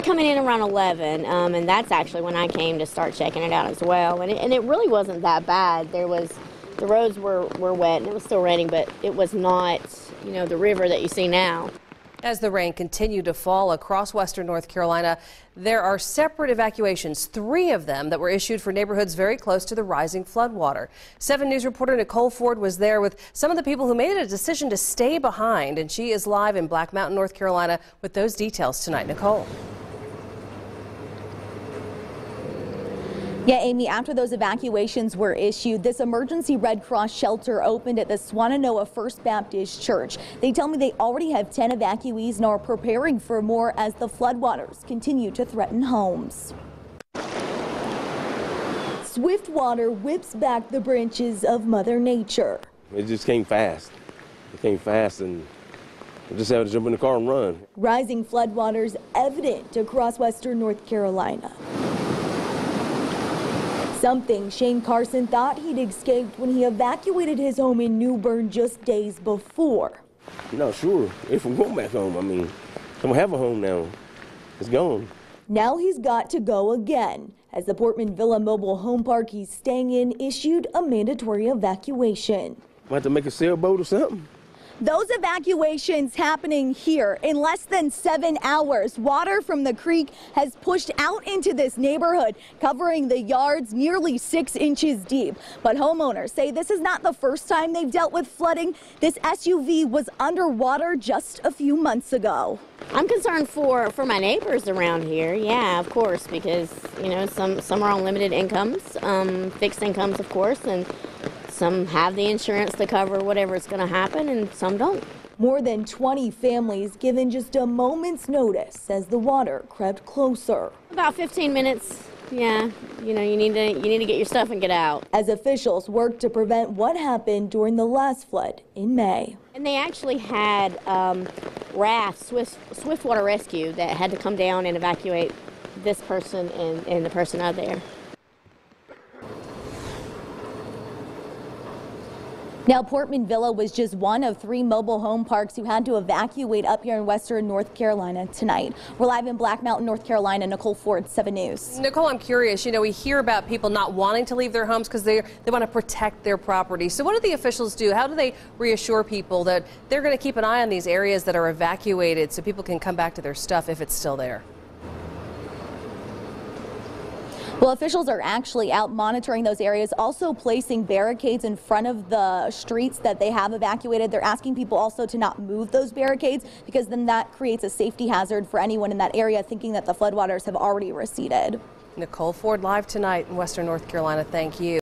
started coming in around 11, and that's actually when I came to start checking it out as well. And it really wasn't that bad. The roads were wet, and it was still raining, but it was not, the river that you see now. As the rain continued to fall across western North Carolina, there are separate evacuations, 3 of them that were issued for neighborhoods very close to the rising floodwater. 7 News reporter Nicole Ford was there with some of the people who made a decision to stay behind, and she is live in Black Mountain, North Carolina with those details tonight. Nicole. Yeah, Amy, after those evacuations were issued, this emergency Red Cross shelter opened at the Swannanoa First Baptist Church. They tell me they already have 10 evacuees and are preparing for more as the floodwaters continue to threaten homes. Swift water whips back the branches of Mother Nature. It just came fast. It came fast, and I just had to jump in the car and run. Rising floodwaters evident across western North Carolina. Something Shane CARSON thought he'd escaped when he evacuated his home in New Bern just days before. No, sure. If I'm going back home, I don't have a home now. It's gone. Now he's got to go again, as the Portman Villa mobile home park he's staying in issued a mandatory evacuation. Might have to make a sailboat or something. Those evacuations happening here in less than 7 hours. Water from the creek has pushed out into this neighborhood, covering the yards nearly 6 inches deep. But homeowners say this is not the first time they've dealt with flooding. This SUV was underwater just a few months ago. I'm concerned for my neighbors around here, yeah, of course, because, some are on limited incomes, fixed incomes, of course, and some have the insurance to cover whatever is going to happen, and some don't. More than 20 families given just a moment's notice as the water crept closer. About 15 minutes. Yeah, you need to get your stuff and get out. As officials work to prevent what happened during the last flood in May. And they actually had rafts, swift water rescue, that had to come down and evacuate this person and the person out there. Now, Portman Villa was just one of 3 mobile home parks who had to evacuate up here in western North Carolina tonight. We're live in Black Mountain, North Carolina. Nicole Ford, 7 News. Nicole, I'm curious. We hear about people not wanting to leave their homes because they want to protect their property. So what do the officials do? How do they reassure people that they're going to keep an eye on these areas that are evacuated so people can come back to their stuff if it's still there? Well, officials are actually out monitoring those areas, also placing barricades in front of the streets that they have evacuated. They're asking people also to not move those barricades because then that creates a safety hazard for anyone in that area thinking that the floodwaters have already receded. Nicole Ford live tonight in western North Carolina. Thank you.